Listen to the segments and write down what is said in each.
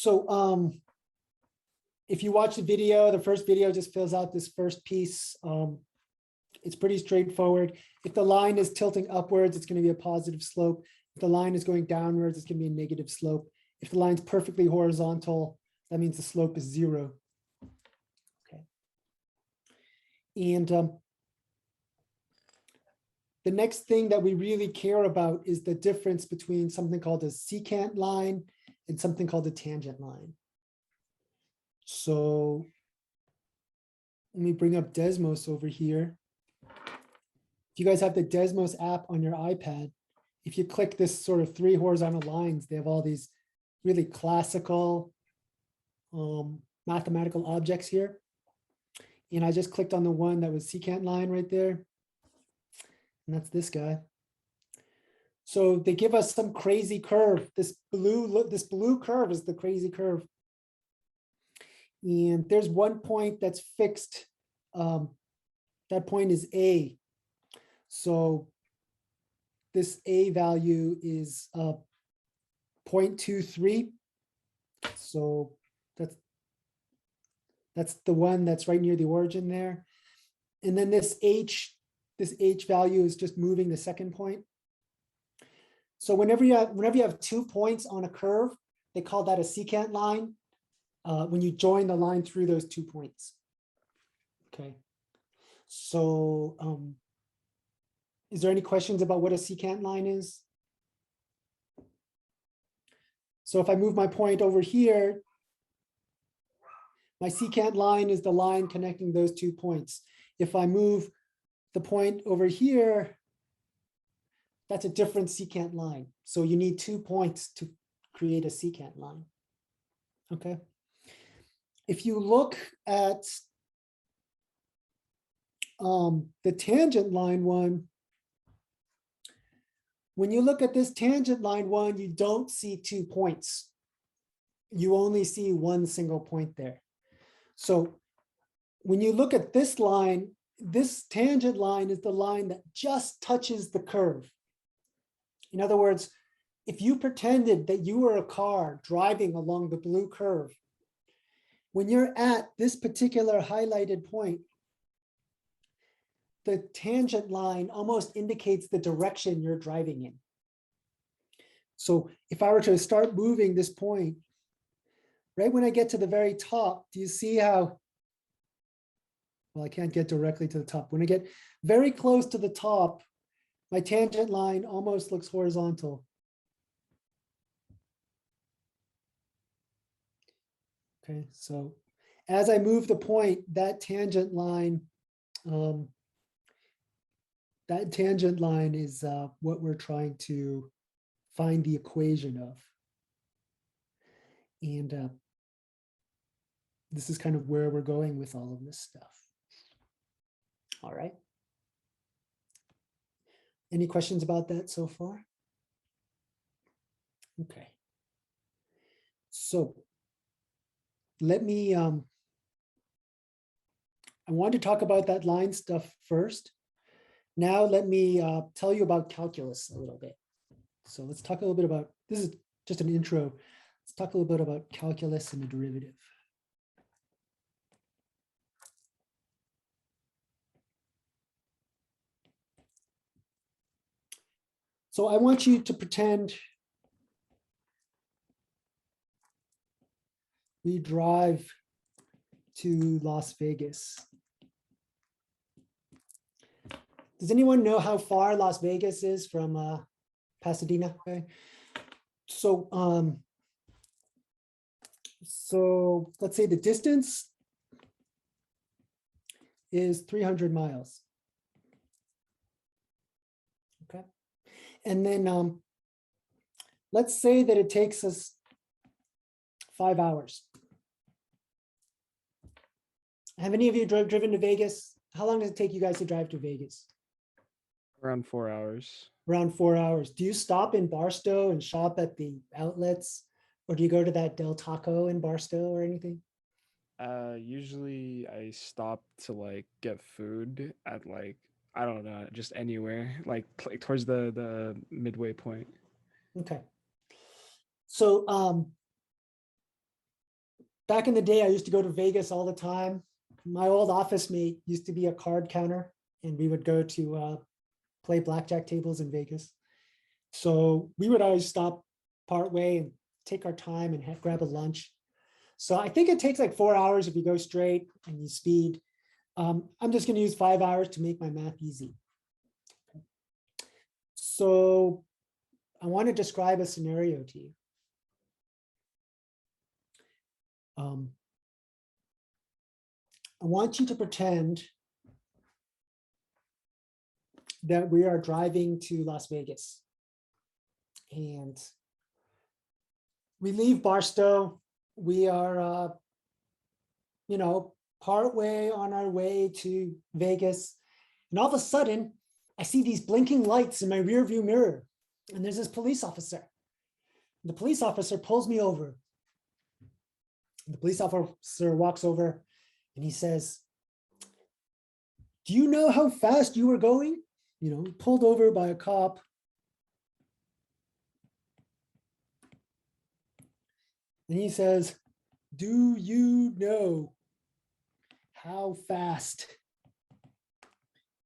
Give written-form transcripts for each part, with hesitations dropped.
So if you watch the video, the first video just fills out this first piece. It's pretty straightforward. If the line is tilting upwards, it's going to be a positive slope. If the line is going downwards, it's going to be a negative slope. If the line's perfectly horizontal, that means the slope is 0. Okay. And the next thing that we really care about is the difference between something called a secant line and something called a tangent line. So let me bring up Desmos over here. If you guys have the Desmos app on your iPad, if you click this sort of 3 horizontal lines, they have all these really classical mathematical objects here. And I just clicked on the one that was secant line right there. And that's this guy. So they give us some crazy curve. This blue curve is the crazy curve. And there's one point that's fixed. That point is A. So this A value is 0.23. So that's the one that's right near the origin there. And then this H value is just moving the second point. So whenever you have 2 points on a curve, they call that a secant line when you join the line through those 2 points. Okay. So is there any questions about what a secant line is? So if I move my point over here, my secant line is the line connecting those 2 points. If I move the point over here, that's a different secant line. So you need 2 points to create a secant line. Okay. If you look at the tangent line one, when you look at this tangent line one, you don't see 2 points. You only see one single point there. So when you look at this line, this tangent line is the line that just touches the curve. In other words, if you pretended that you were a car driving along the blue curve, when you're at this particular highlighted point, the tangent line almost indicates the direction you're driving in. So if I were to start moving this point, right when I get to the very top, do you see how, well, I can't get directly to the top. When I get very close to the top, my tangent line almost looks horizontal. Okay, so as I move the point, that tangent line is what we're trying to find the equation of. And this is kind of where we're going with all of this stuff. All right. Any questions about that so far? Okay. So let me, I want to talk about that line stuff first. Now let me tell you about calculus a little bit. So let's talk a little bit about, this is just an intro. Let's talk a little bit about calculus and the derivative. So I want you to pretend we drive to Las Vegas. Does anyone know how far Las Vegas is from Pasadena? Okay. So let's say the distance is 300 miles. Okay. And then let's say that it takes us 5 hours. Have any of you driven to Vegas? How long does it take you guys to drive to Vegas? Around 4 hours. Around 4 hours. Do you stop in Barstow and shop at the outlets? Or do you go to that Del Taco in Barstow or anything? Usually I stop to like get food at like, I don't know, just anywhere, like towards the midway point. Okay. So back in the day, I used to go to Vegas all the time. My old office mate used to be a card counter, and we would go to play blackjack tables in Vegas. So we would always stop part way and take our time and grab a lunch. So I think it takes like 4 hours if you go straight and you speed. I'm just going to use 5 hours to make my math easy. So I want to describe a scenario to you. I want you to pretend that we are driving to Las Vegas. And we leave Barstow. We are, partway on our way to Vegas. And all of a sudden, I see these blinking lights in my rear view mirror. And there's this police officer. The police officer pulls me over. The police officer walks over and he says, "Do you know how fast you were going?" Pulled over by a cop. And he says, "Do you know how fast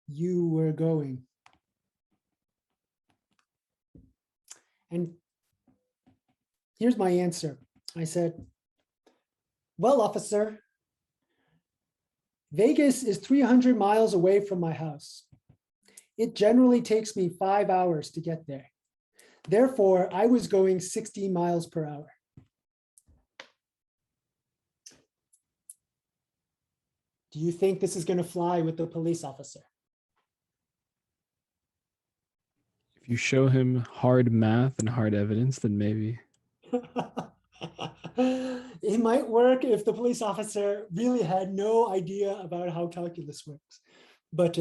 you were going?" And here's my answer. I said, "Well, officer, Vegas is 300 miles away from my house. It generally takes me 5 hours to get there. Therefore, I was going 60 miles per hour." Do you think this is going to fly with the police officer? If you show him hard math and hard evidence, then maybe. It might work if the police officer really had no idea about how calculus works. But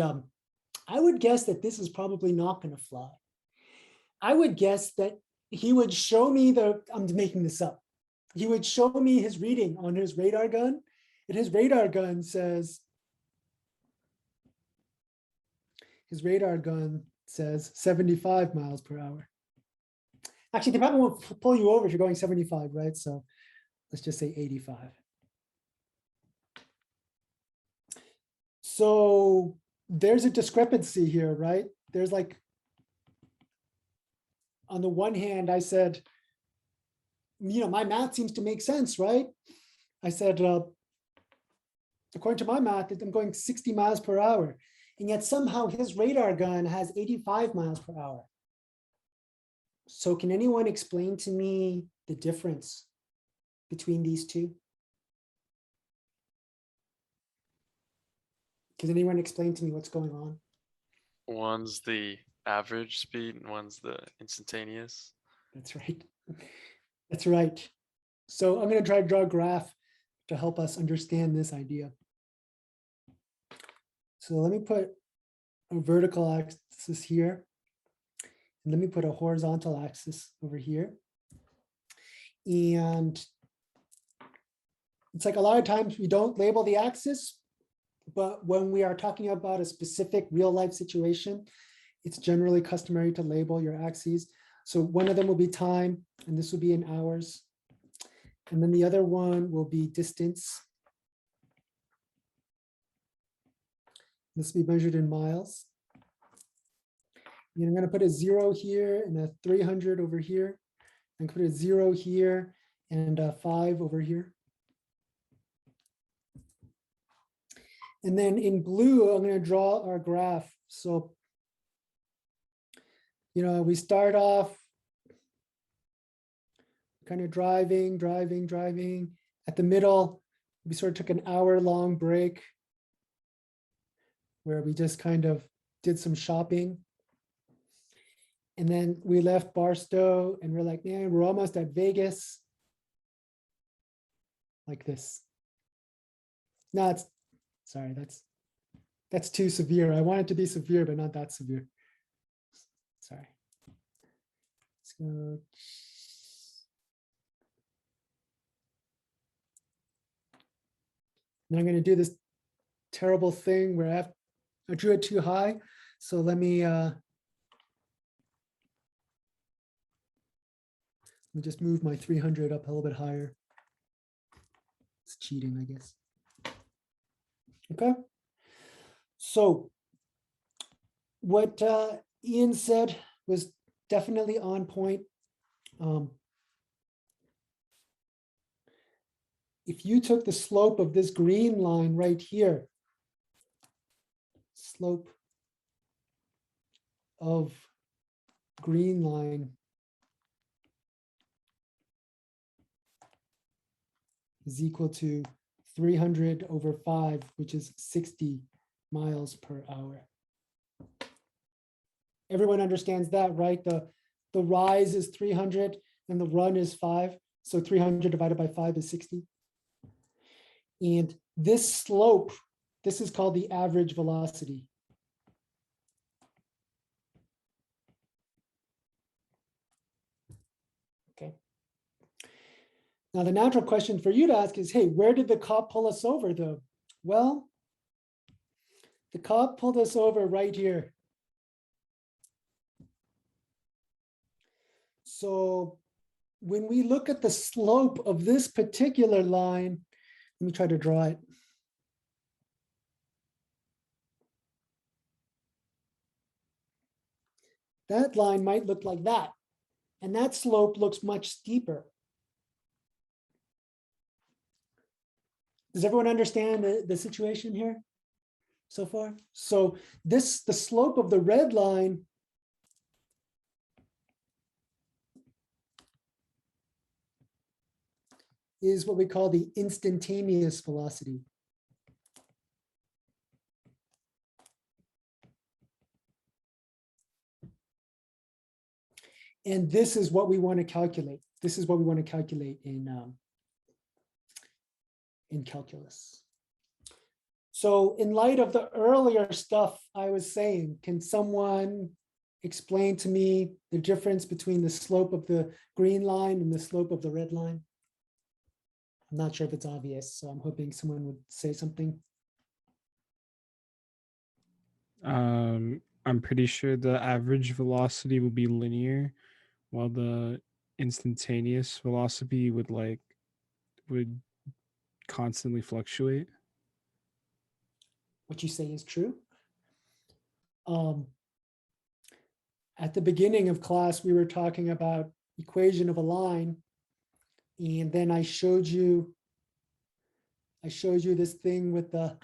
I would guess that this is probably not going to fly. I would guess that he would show me I'm making this up. He would show me his reading on his radar gun, and his radar gun says 75 miles per hour. Actually, they probably won't pull you over if you're going 75, right? So let's just say 85. So there's a discrepancy here, right? There's like, on the one hand, I said, my math seems to make sense, right? I said, according to my math, I'm going 60 miles per hour. And yet somehow his radar gun has 85 miles per hour. So can anyone explain to me the difference between these two? Can anyone explain to me what's going on? One's the average speed and one's the instantaneous. That's right. That's right. So I'm going to try to draw a graph to help us understand this idea. So let me put a vertical axis here. And let me put a horizontal axis over here. And it's like a lot of times we don't label the axis, but when we are talking about a specific real life situation, it's generally customary to label your axes. So one of them will be time, and this will be in hours. And then the other one will be distance. This will be measured in miles. And I'm going to put a 0 here and a 300 over here. I'm going to put a 0 here and a 5 over here. And then in blue, I'm going to draw our graph. So, we start off kind of driving. At the middle, we sort of took an hour-long break where we just kind of did some shopping. And then we left Barstow and we're like, man, we're almost at Vegas. Like this. No, that's too severe. I want it to be severe, but not that severe. Sorry. Let's go. And I'm going to do this terrible thing where I drew it too high. So let me just move my 300 up a little bit higher. cheating, I guess. Okay. So what Ian said was definitely on point. If you took the slope of this green line right here, slope of green line is equal to 300 over 5, which is 60 miles per hour. Everyone understands that, right? The rise is 300 and the run is 5. So 300 divided by 5 is 60. And this slope, this is called the average velocity. Okay. Now the natural question for you to ask is, hey, where did the cop pull us over though? Well, the cop pulled us over right here. So when we look at the slope of this particular line, let me try to draw it. That line might look like that. And that slope looks much steeper. Does everyone understand the situation here so far? So the slope of the red line is what we call the instantaneous velocity. And this is what we want to calculate. This is what we want to calculate in calculus. So in light of the earlier stuff I was saying, can someone explain to me the difference between the slope of the green line and the slope of the red line? I'm not sure if it's obvious, so I'm hoping someone would say something. I'm pretty sure the average velocity will be linear, while the instantaneous velocity would constantly fluctuate. What you say is true. At the beginning of class, we were talking about equation of a line, and then I showed you this thing with the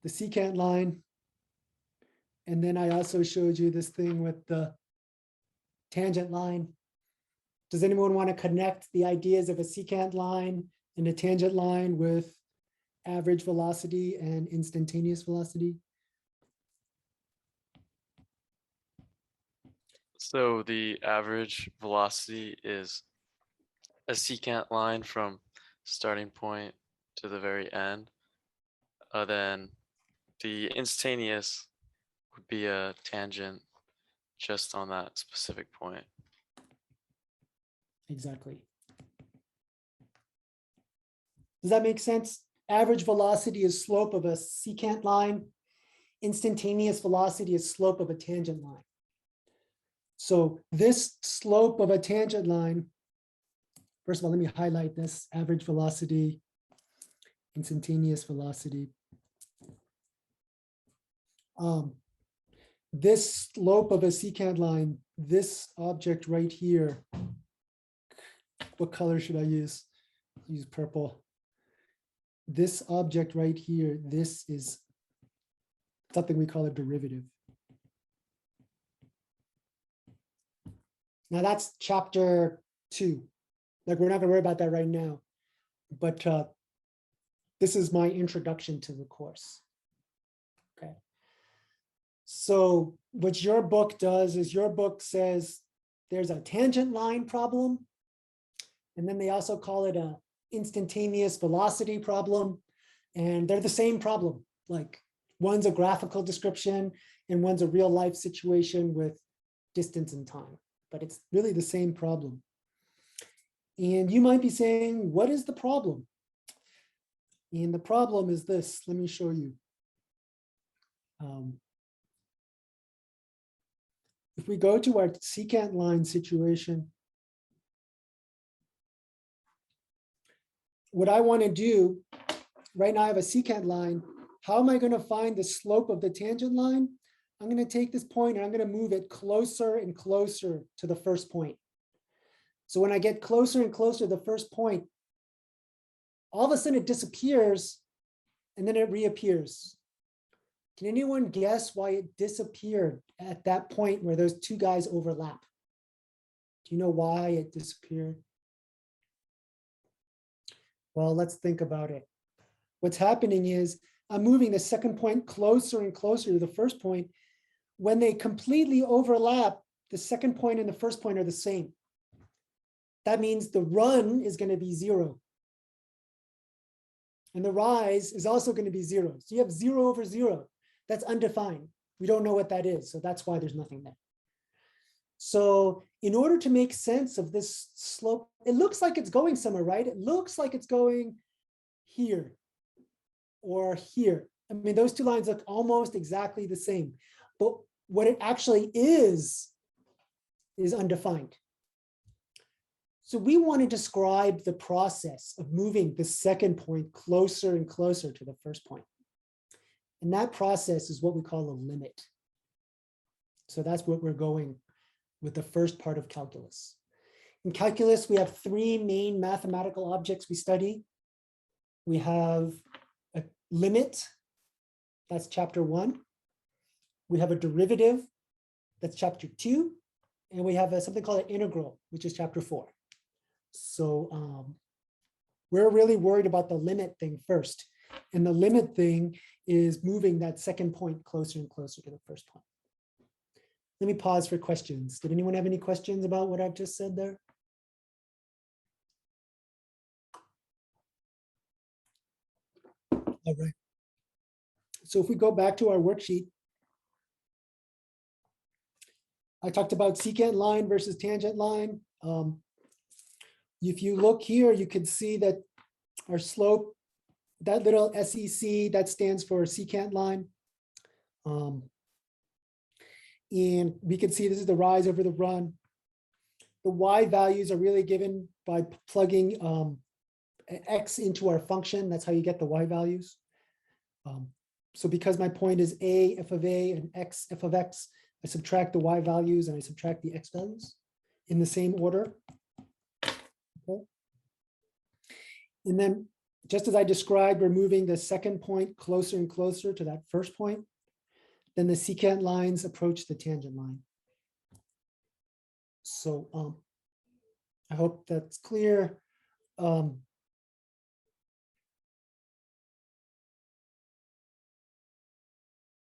secant line, and then I also showed you this thing with the tangent line. Does anyone want to connect the ideas of a secant line and a tangent line with average velocity and instantaneous velocity? So the average velocity is a secant line from starting point to the very end. Then the instantaneous would be a tangent just on that specific point. Exactly. Does that make sense? Average velocity is slope of a secant line. Instantaneous velocity is slope of a tangent line. So this slope of a tangent line, first of all, let me highlight this: average velocity, instantaneous velocity. This slope of a secant line, this object right here, what color should I use? Use purple. This object right here, this is something we call a derivative. Now that's chapter 2. Like, we're not gonna worry about that right now, but this is my introduction to the course. Okay. So what your book does is your book says there's a tangent line problem, and then they also call it a instantaneous velocity problem, and they're the same problem. Like, one's a graphical description and one's a real life situation with distance and time, but it's really the same problem. And you might be saying, what is the problem? And the problem is this. Let me show you. If we go to our secant line situation, what I want to do, right now I have a secant line. How am I going to find the slope of the tangent line? I'm going to take this point and I'm going to move it closer and closer to the first point. So when I get closer and closer to the first point, all of a sudden it disappears and then it reappears. Can anyone guess why it disappeared at that point where those two guys overlap? Do you know why it disappeared? Well, let's think about it. What's happening is I'm moving the second point closer and closer to the first point. When they completely overlap, the second point and the first point are the same. That means the run is going to be 0. And the rise is also going to be 0. So you have 0 over 0. That's undefined. We don't know what that is. So that's why there's nothing there. So in order to make sense of this slope, it looks like it's going somewhere, right? It looks like it's going here or here. I mean, those two lines look almost exactly the same. But what it actually is undefined. So we want to describe the process of moving the second point closer and closer to the first point. And that process is what we call a limit. So that's what we're going with the first part of calculus. In calculus, we have 3 main mathematical objects we study. We have a limit, that's chapter 1. We have a derivative, that's chapter 2. And we have something called an integral, which is chapter 4. So we're really worried about the limit thing first. And the limit thing is moving that second point closer and closer to the first point. Let me pause for questions. Did anyone have any questions about what I've just said there? All right. So if we go back to our worksheet, I talked about secant line versus tangent line. If you look here, you can see that our slope, that little SEC, that stands for secant line. And we can see this is the rise over the run. The Y values are really given by plugging X into our function. That's how you get the Y values. So because my point is A, f of A, and X, f of X, I subtract the Y values and I subtract the X values in the same order. Okay. And then just as I described, we're moving the second point closer and closer to that first point. Then the secant lines approach the tangent line. So I hope that's clear.